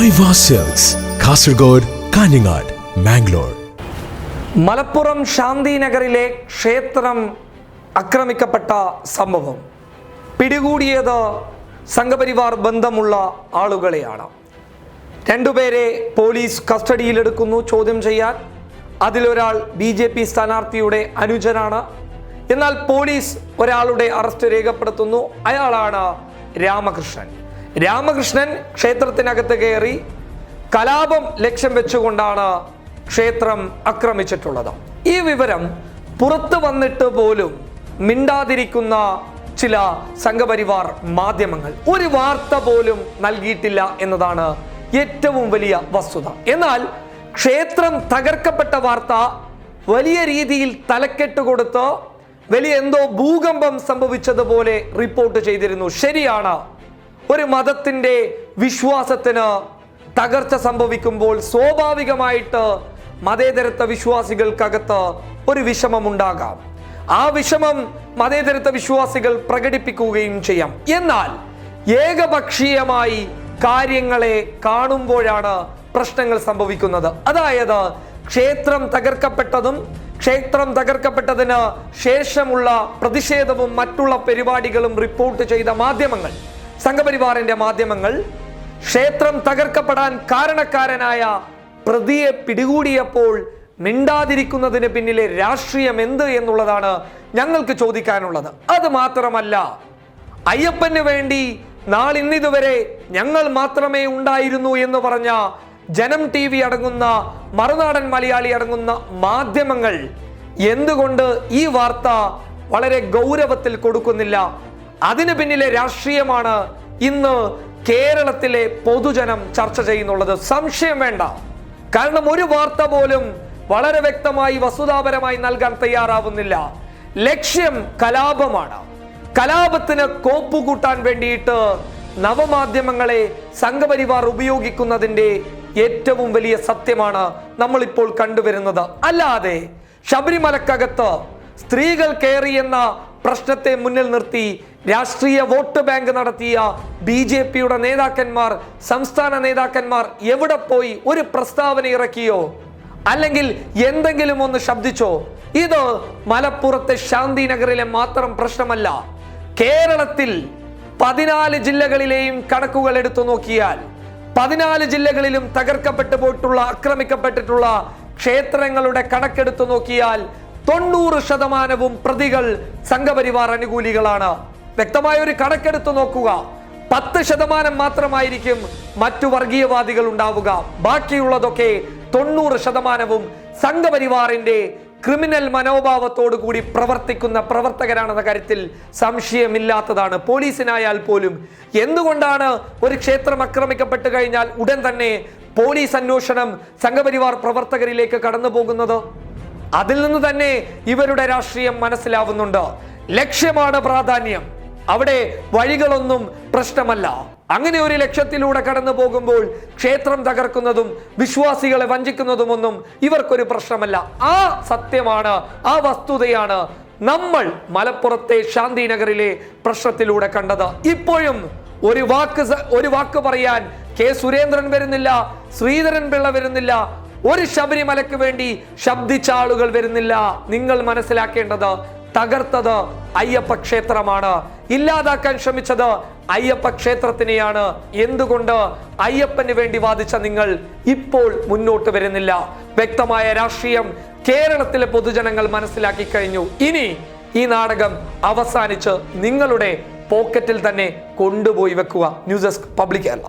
ഐവ silks, Kasaragod, Kanhangad, Mangalore. Malappuram ശാന്തിനഗറിലെ ക്ഷേത്രം ആക്രമിക്കപ്പെട്ട സംഭവം പിടികൂടിയത് സംഘപരിവാർ ബന്ധമുള്ള ആളുകളെയാണ്. രണ്ടുപേരെ പോലീസ് കസ്റ്റഡിയിലെടുക്കുന്നു ചോദ്യം ചെയ്യാൻ. അതിലൊരാൾ BJP സ്ഥാനാർത്ഥിയുടെ അനുജനാണ്. എന്നാൽ പോലീസ് ഒരാളുടെ അറസ്റ്റ് രേഖപ്പെടുത്തുന്നു. അയാളാണ് രാമകൃഷ്ണൻ. രാമകൃഷ്ണൻ ക്ഷേത്രത്തിനകത്ത് കയറി കലാപം ലക്ഷ്യം വെച്ചുകൊണ്ടാണ് ക്ഷേത്രം ആക്രമിച്ചിട്ടുള്ളത്. ഈ വിവരം പുറത്തു വന്നിട്ട് പോലും മിണ്ടാതിരിക്കുന്ന ചില സംഘപരിവാർ മാധ്യമങ്ങൾ ഒരു വാർത്ത പോലും നൽകിയിട്ടില്ല എന്നതാണ് ഏറ്റവും വലിയ വസ്തുത. എന്നാൽ ക്ഷേത്രം തകർക്കപ്പെട്ട വാർത്ത വലിയ രീതിയിൽ തലക്കെട്ട് കൊടുത്ത് വലിയ എന്തോ ഭൂകമ്പം സംഭവിച്ചതുപോലെ റിപ്പോർട്ട് ചെയ്തിരുന്നു. ശരിയാണ്, ഒരു മതത്തിന്റെ വിശ്വാസത്തിന് തകർച്ച സംഭവിക്കുമ്പോൾ സ്വാഭാവികമായിട്ട് മതേതരത്വ വിശ്വാസികൾക്കകത്ത് ഒരു വിഷമമുണ്ടാകാം. ആ വിഷമം മതേതരത്വ വിശ്വാസികൾ പ്രകടിപ്പിക്കുകയും ചെയ്യാം. എന്നാൽ ഏകപക്ഷീയമായി കാര്യങ്ങളെ കാണുമ്പോഴാണ് പ്രശ്നങ്ങൾ സംഭവിക്കുന്നത്. അതായത് ക്ഷേത്രം തകർക്കപ്പെട്ടതിന് ശേഷമുള്ള പ്രതിഷേധവും മറ്റുള്ള പരിപാടികളും റിപ്പോർട്ട് ചെയ്ത മാധ്യമങ്ങൾ, സംഘപരിവാറിന്റെ മാധ്യമങ്ങൾ, ക്ഷേത്രം തകർക്കപ്പെടാൻ കാരണക്കാരനായ പ്രതിയെ പിടികൂടിയപ്പോൾ മിണ്ടാതിരിക്കുന്നതിന് പിന്നിലെ രാഷ്ട്രീയം എന്ത് എന്നുള്ളതാണ് ഞങ്ങൾക്ക് ചോദിക്കാനുള്ളത്. അത് മാത്രമല്ല, അയ്യപ്പന് വേണ്ടി നാളിന്നിതുവരെ ഞങ്ങൾ മാത്രമേ ഉണ്ടായിരുന്നു എന്ന് പറഞ്ഞ ജനം TV അടങ്ങുന്ന മറുനാടൻ മലയാളി അടങ്ങുന്ന മാധ്യമങ്ങൾ എന്തുകൊണ്ട് ഈ വാർത്ത വളരെ ഗൗരവത്തിൽ കൊടുക്കുന്നില്ല? അതിന് പിന്നിലെ രാഷ്ട്രീയമാണ് ഇന്ന് കേരളത്തിലെ പൊതുജനം ചർച്ച ചെയ്യുന്നുള്ളത്. സംശയം വേണ്ട. കാരണം ഒരു വാർത്ത പോലും വളരെ വ്യക്തമായി വസ്തുതാപരമായി നൽകാൻ തയ്യാറാവുന്നില്ല. ലക്ഷ്യം കലാപമാണ്. കലാപത്തിന് കോപ്പുകൂട്ടാൻ വേണ്ടിയിട്ട് നവമാധ്യമങ്ങളെ സംഘപരിവാർ ഉപയോഗിക്കുന്നതിന്റെ ഏറ്റവും വലിയ സത്യമാണ് നമ്മളിപ്പോൾ കണ്ടുവരുന്നത്. അല്ലാതെ ശബരിമലക്കകത്ത് സ്ത്രീകൾ കയറിയെന്ന പ്രശ്നത്തെ മുന്നിൽ നിർത്തി രാഷ്ട്രീയ വോട്ട് ബാങ്ക് നടത്തിയ BJPയുടെ നേതാക്കന്മാർ, സംസ്ഥാന നേതാക്കന്മാർ എവിടെ പോയി ഒരു പ്രസ്താവന ഇറക്കിയോ അല്ലെങ്കിൽ എന്തെങ്കിലും ഒന്ന് ശബ്ദിച്ചോ? ഇത് മലപ്പുറത്തെ ശാന്തിനഗറിലെ മാത്രം പ്രശ്നമല്ല. കേരളത്തിൽ 14 ജില്ലകളിലെയും കണക്കുകൾ എടുത്തു നോക്കിയാൽ 14 ജില്ലകളിലും തകർക്കപ്പെട്ടു പോയിട്ടുള്ള, ആക്രമിക്കപ്പെട്ടിട്ടുള്ള ക്ഷേത്രങ്ങളുടെ കണക്കെടുത്തു നോക്കിയാൽ 90% പ്രതികൾ സംഘപരിവാർ അനുകൂലികളാണ്. വ്യക്തമായ ഒരു കണക്കെടുത്തു നോക്കുക. 10% മാത്രമായിരിക്കും മറ്റു വർഗീയവാദികൾ ഉണ്ടാവുക. ബാക്കിയുള്ളതൊക്കെ 90% സംഘപരിവാറിന്റെ ക്രിമിനൽ മനോഭാവത്തോടു കൂടി പ്രവർത്തിക്കുന്ന പ്രവർത്തകരാണെന്ന കാര്യത്തിൽ സംശയമില്ലാത്തതാണ്. പോലീസിനായാൽ പോലും എന്തുകൊണ്ടാണ് ഒരു ക്ഷേത്രം ആക്രമിക്കപ്പെട്ട് കഴിഞ്ഞാൽ ഉടൻ തന്നെ പോലീസ് അന്വേഷണം സംഘപരിവാർ പ്രവർത്തകരിലേക്ക് കടന്നു പോകുന്നത്? അതിൽ നിന്ന് തന്നെ ഇവരുടെ രാഷ്ട്രീയം മനസ്സിലാവുന്നുണ്ട്. ലക്ഷ്യമാണ് പ്രാധാന്യം. അവിടെ വഴികളൊന്നും പ്രശ്നമല്ല. അങ്ങനെ ഒരു ലക്ഷ്യത്തിലൂടെ കടന്നു പോകുമ്പോൾ ക്ഷേത്രം തകർക്കുന്നതും വിശ്വാസികളെ വഞ്ചിക്കുന്നതുമൊന്നും ഇവർക്കൊരു പ്രശ്നമല്ല. ആ സത്യമാണ്, ആ വസ്തുതയാണ് നമ്മൾ മലപ്പുറത്തെ ശാന്തിനഗറിലെ പ്രശ്നത്തിലൂടെ കണ്ടത്. ഇപ്പോഴും ഒരു വാക്ക് പറയാൻ കെ സുരേന്ദ്രൻ വരുന്നില്ല, ശ്രീധരൻ പിള്ള വരുന്നില്ല, ഒരു ശബരിമലയ്ക്ക് വേണ്ടി ശബ്ദിച്ച ആളുകൾ വരുന്നില്ല. നിങ്ങൾ മനസ്സിലാക്കേണ്ടത് തകർത്തത് അയ്യപ്പ ക്ഷേത്രമാണ്. ഇല്ലാതാക്കാൻ ശ്രമിച്ചത് അയ്യപ്പ ക്ഷേത്രത്തിനെയാണ്. എന്തുകൊണ്ട് അയ്യപ്പന് വേണ്ടി വാദിച്ച നിങ്ങൾ ഇപ്പോൾ മുന്നോട്ട് വരുന്നില്ല? വ്യക്തമായ രാഷ്ട്രീയം കേരളത്തിലെ പൊതുജനങ്ങൾ മനസ്സിലാക്കി കഴിഞ്ഞു. ഇനി ഈ നാടകം അവസാനിച്ച് നിങ്ങളുടെ പോക്കറ്റിൽ തന്നെ കൊണ്ടുപോയി വെക്കുക. News desk public Kerala.